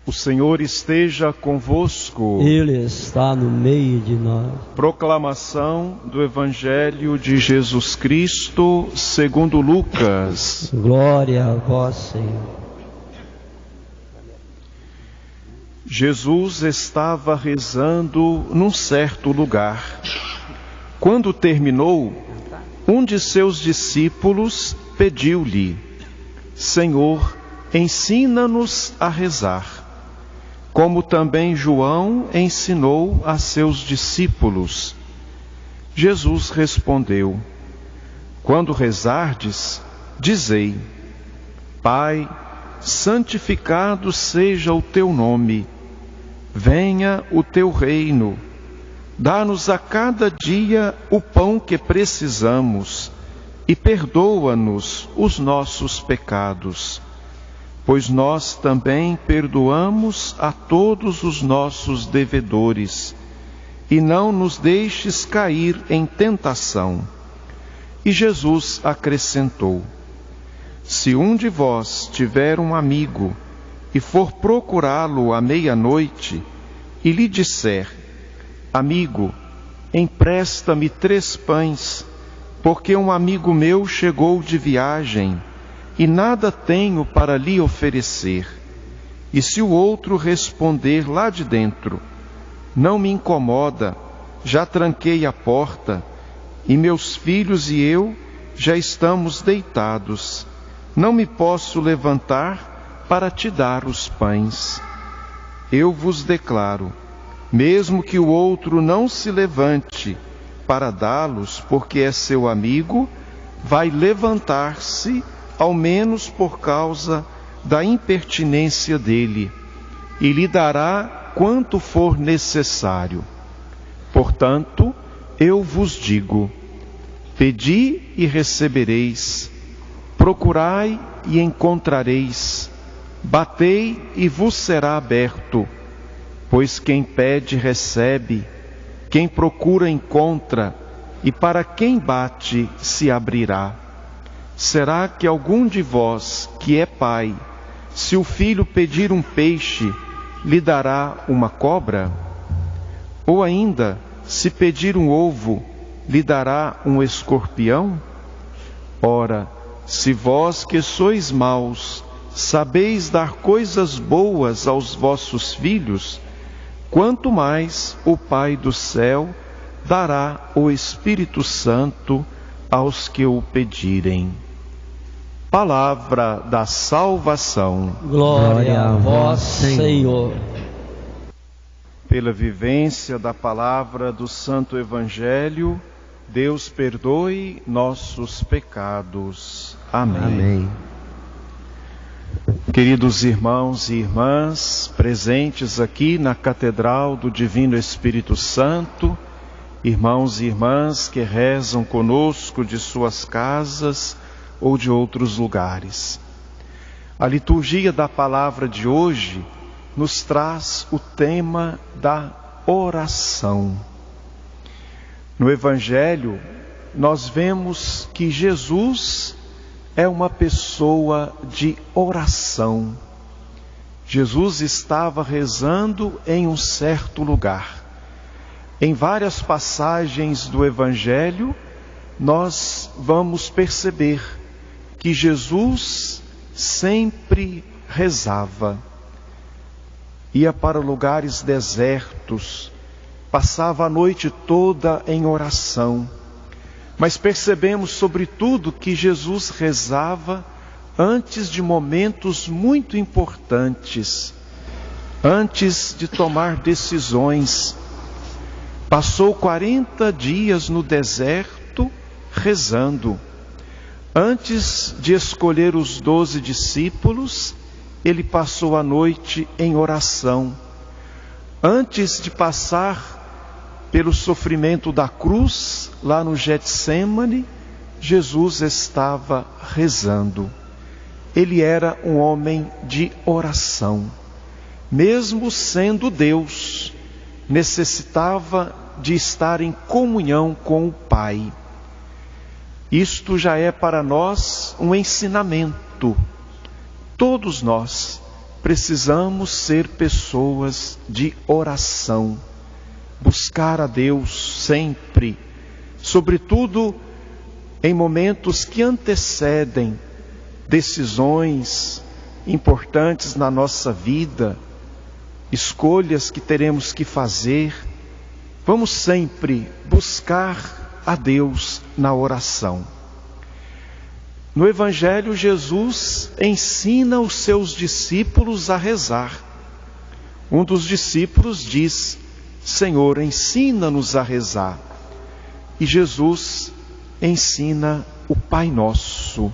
O Senhor esteja convosco. Ele está no meio de nós. Proclamação do Evangelho de Jesus Cristo segundo Lucas. Glória a vós, Senhor. Jesus estava rezando num certo lugar. Quando terminou, um de seus discípulos pediu-lhe: Senhor, ensina-nos a rezar, como também João ensinou a seus discípulos. Jesus respondeu: Quando rezardes, dizei: Pai, santificado seja o teu nome, venha o teu reino, dá-nos a cada dia o pão que precisamos e perdoa-nos os nossos pecados, pois nós também perdoamos a todos os nossos devedores, e não nos deixes cair em tentação. E Jesus acrescentou: Se um de vós tiver um amigo e for procurá-lo à meia-noite e lhe disser: Amigo, empresta-me 3 pães, porque um amigo meu chegou de viagem e nada tenho para lhe oferecer. E se o outro responder lá de dentro: Não me incomoda, já tranquei a porta, e meus filhos e eu já estamos deitados, não me posso levantar para te dar os pães. Eu vos declaro, mesmo que o outro não se levante para dá-los, porque é seu amigo, vai levantar-se, ao menos por causa da impertinência dele, e lhe dará quanto for necessário. Portanto, eu vos digo: pedi e recebereis, procurai e encontrareis, batei e vos será aberto. Pois quem pede recebe, quem procura encontra, e para quem bate se abrirá. Será que algum de vós, que é pai, se o filho pedir um peixe, lhe dará uma cobra? Ou ainda, se pedir um ovo, lhe dará um escorpião? Ora, se vós que sois maus, sabeis dar coisas boas aos vossos filhos, quanto mais o Pai do céu dará o Espírito Santo aos que o pedirem. Palavra da salvação. Glória a vós, Senhor. Pela vivência da palavra do Santo Evangelho, Deus perdoe nossos pecados. Amém. Amém. Queridos irmãos e irmãs, presentes aqui na Catedral do Divino Espírito Santo, irmãos e irmãs que rezam conosco de suas casas ou de outros lugares. A liturgia da palavra de hoje nos traz o tema da oração. No Evangelho, nós vemos que Jesus é uma pessoa de oração. Jesus estava rezando em um certo lugar. Em várias passagens do Evangelho, nós vamos perceber que Jesus sempre rezava. Ia para lugares desertos, passava a noite toda em oração. Mas percebemos, sobretudo, que Jesus rezava antes de momentos muito importantes, antes de tomar decisões. Passou 40 dias no deserto rezando. Antes de escolher os 12 discípulos, ele passou a noite em oração. Antes de passar pelo sofrimento da cruz, lá no Getsêmani, Jesus estava rezando. Ele era um homem de oração. Mesmo sendo Deus, necessitava de estar em comunhão com o Pai. Isto já é para nós um ensinamento. Todos nós precisamos ser pessoas de oração, buscar a Deus sempre, sobretudo em momentos que antecedem decisões importantes na nossa vida, escolhas que teremos que fazer. Vamos sempre buscar a Deus na oração. No Evangelho, Jesus ensina os seus discípulos a rezar. Um dos discípulos diz: Senhor, ensina-nos a rezar. E Jesus ensina o Pai Nosso.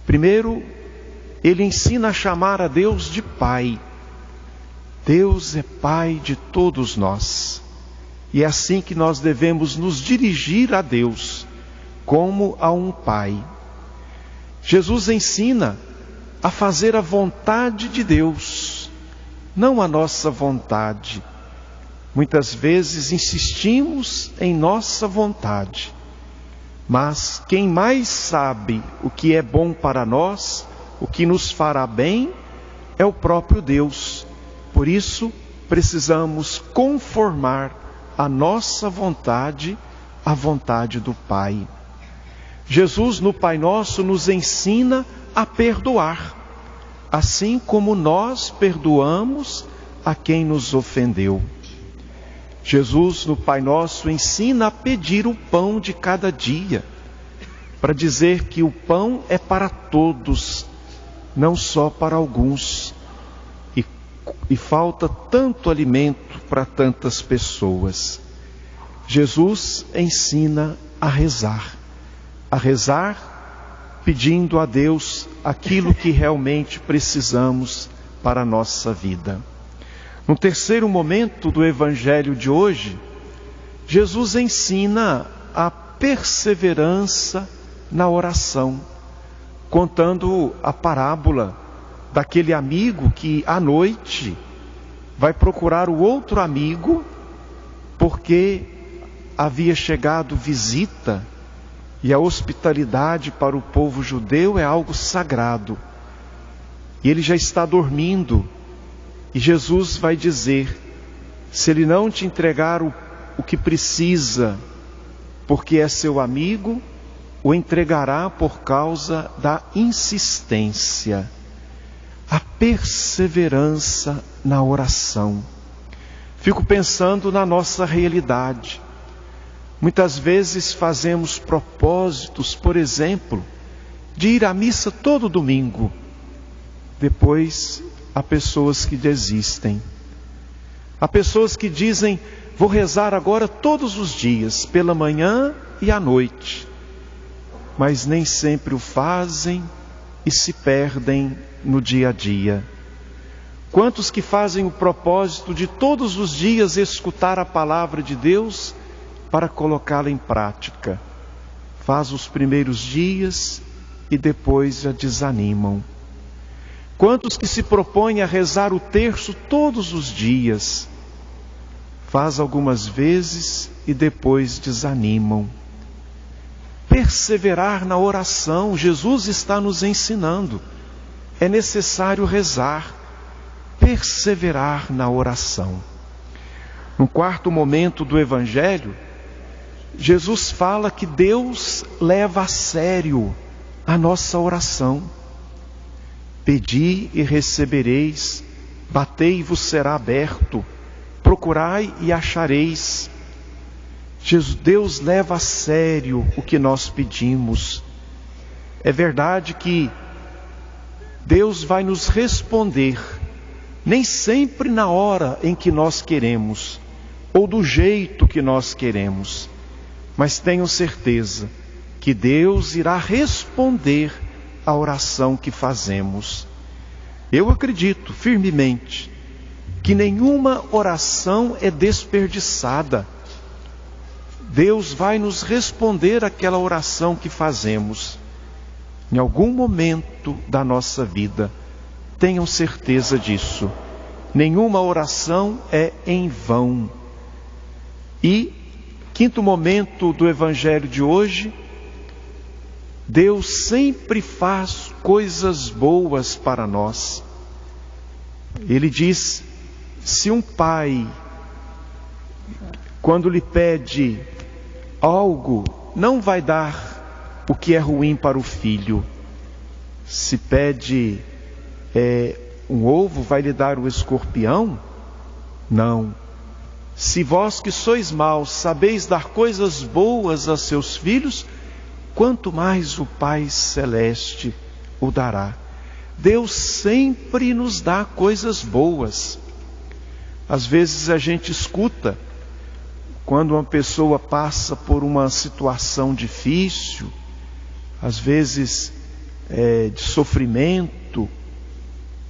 Primeiro, ele ensina a chamar a Deus de Pai. Deus é Pai de todos nós. E é assim que nós devemos nos dirigir a Deus, como a um Pai. Jesus ensina a fazer a vontade de Deus, não a nossa vontade. Muitas vezes insistimos em nossa vontade, mas quem mais sabe o que é bom para nós, o que nos fará bem, é o próprio Deus. Por isso, precisamos conformar a nossa vontade à vontade do Pai. Jesus, no Pai Nosso, nos ensina a perdoar, assim como nós perdoamos a quem nos ofendeu. Jesus, no Pai Nosso, ensina a pedir o pão de cada dia, para dizer que o pão é para todos, não só para alguns. E falta tanto alimento para tantas pessoas. Jesus ensina a rezar pedindo a Deus aquilo que realmente precisamos para a nossa vida. No terceiro momento do Evangelho de hoje, Jesus ensina a perseverança na oração, contando a parábola daquele amigo que à noite vai procurar o outro amigo porque havia chegado visita, e a hospitalidade para o povo judeu é algo sagrado. E ele já está dormindo, e Jesus vai dizer: se ele não te entregar o que precisa, porque é seu amigo, o entregará por causa da insistência. A perseverança na oração. Fico pensando na nossa realidade. Muitas vezes fazemos propósitos, por exemplo, de ir à missa todo domingo. Depois, há pessoas que desistem. Há pessoas que dizem: vou rezar agora todos os dias, pela manhã e à noite. Mas nem sempre o fazem e se perdem no dia a dia. Quantos que fazem o propósito de todos os dias escutar a palavra de Deus para colocá-la em prática? Faz os primeiros dias e depois já desanimam. Quantos que se propõem a rezar o terço todos os dias? Faz algumas vezes e depois desanimam. Perseverar na oração, Jesus está nos ensinando. É necessário rezar, perseverar na oração. No quarto momento do Evangelho, Jesus fala que Deus leva a sério a nossa oração. Pedi e recebereis, batei e vos será aberto, procurai e achareis. Deus leva a sério o que nós pedimos. É verdade que Deus vai nos responder, nem sempre na hora em que nós queremos, ou do jeito que nós queremos, mas tenham certeza que Deus irá responder à oração que fazemos. Eu acredito firmemente que nenhuma oração é desperdiçada. Deus vai nos responder aquela oração que fazemos. Em algum momento da nossa vida, tenham certeza disso. Nenhuma oração é em vão. E, quinto momento do Evangelho de hoje, Deus sempre faz coisas boas para nós. Ele diz: se um pai, quando lhe pede algo, não vai dar o que é ruim para o filho. Se pede um ovo, vai lhe dar o escorpião? Não. Se vós que sois maus sabeis dar coisas boas a seus filhos, quanto mais o Pai Celeste o dará. Deus sempre nos dá coisas boas. Às vezes a gente escuta, quando uma pessoa passa por uma situação difícil, às vezes de sofrimento,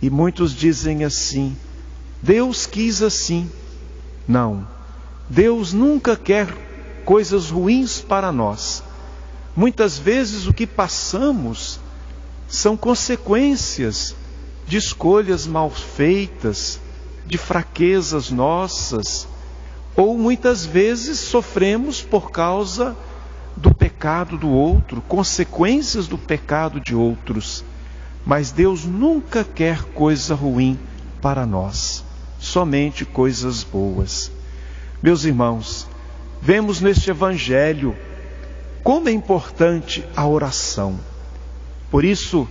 e muitos dizem assim: Deus quis assim. Não, Deus nunca quer coisas ruins para nós. Muitas vezes o que passamos são consequências de escolhas mal feitas, de fraquezas nossas, ou muitas vezes sofremos por causa do pecado do outro, consequências do pecado de outros. Mas Deus nunca quer coisa ruim para nós, somente coisas boas. Meus irmãos, vemos neste Evangelho como é importante a oração. Por isso,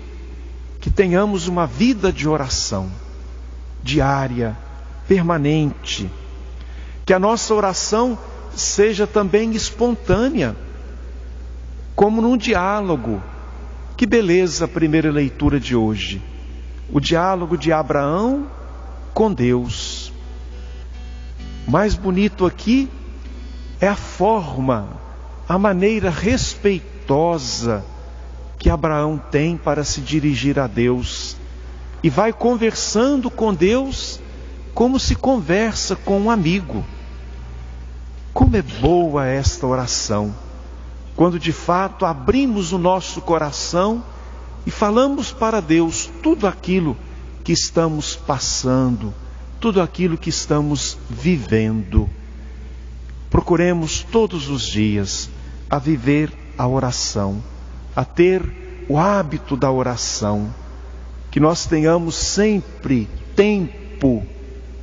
que tenhamos uma vida de oração, diária, permanente. Que a nossa oração seja também espontânea, como num diálogo. Que beleza a primeira leitura de hoje. O diálogo de Abraão com Deus. O mais bonito aqui é a forma, a maneira respeitosa que Abraão tem para se dirigir a Deus. E vai conversando com Deus como se conversa com um amigo. Como é boa esta oração, quando de fato abrimos o nosso coração e falamos para Deus tudo aquilo que estamos passando, tudo aquilo que estamos vivendo. Procuremos todos os dias a viver a oração, a ter o hábito da oração, que nós tenhamos sempre tempo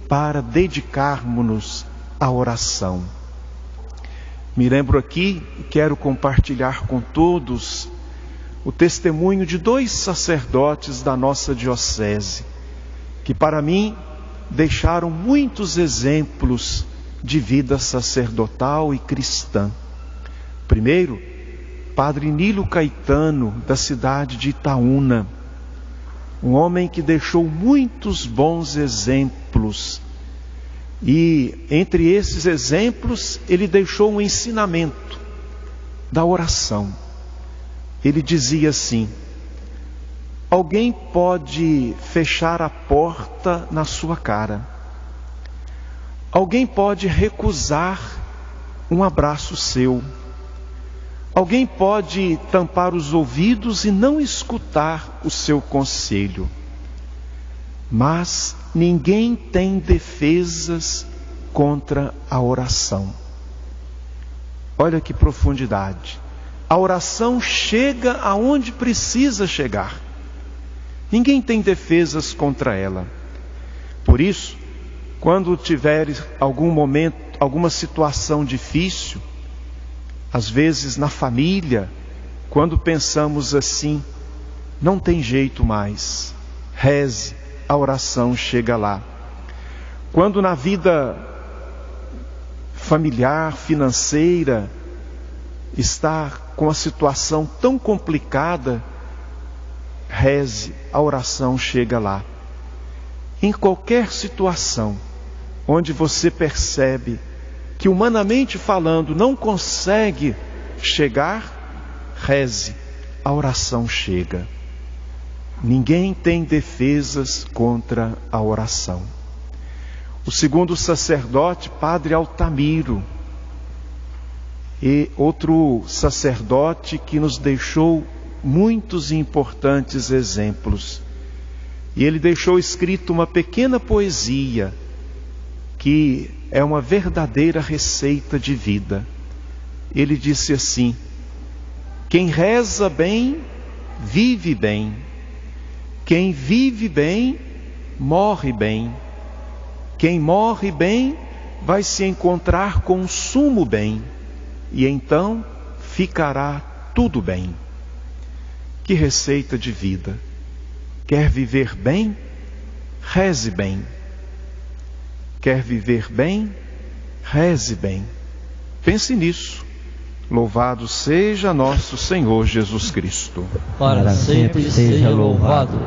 para dedicarmos-nos à oração. Me lembro aqui, e quero compartilhar com todos, o testemunho de 2 sacerdotes da nossa diocese, que para mim deixaram muitos exemplos de vida sacerdotal e cristã. Primeiro, Padre Nilo Caetano, da cidade de Itaúna, um homem que deixou muitos bons exemplos. E entre esses exemplos, ele deixou um ensinamento da oração. Ele dizia assim: alguém pode fechar a porta na sua cara. Alguém pode recusar um abraço seu. Alguém pode tampar os ouvidos e não escutar o seu conselho. Mas ninguém tem defesas contra a oração. Olha que profundidade. A oração chega aonde precisa chegar. Ninguém tem defesas contra ela. Por isso, quando tiver algum momento, alguma situação difícil, às vezes na família, quando pensamos assim, não tem jeito mais, reze, a oração chega lá. Quando na vida familiar, financeira, está com a situação tão complicada, reze, a oração chega lá. Em qualquer situação onde você percebe que humanamente falando não consegue chegar, reze, a oração chega. Ninguém tem defesas contra a oração. O segundo sacerdote, Padre Altamiro, e outro sacerdote que nos deixou muitos e importantes exemplos. E ele deixou escrito uma pequena poesia que é uma verdadeira receita de vida. Ele disse assim: quem reza bem, vive bem. Quem vive bem, morre bem. Quem morre bem vai se encontrar com o sumo bem, e então ficará tudo bem. Que receita de vida! Quer viver bem? Reze bem. Quer viver bem? Reze bem. Pense nisso. Louvado seja nosso Senhor Jesus Cristo. Para sempre seja louvado.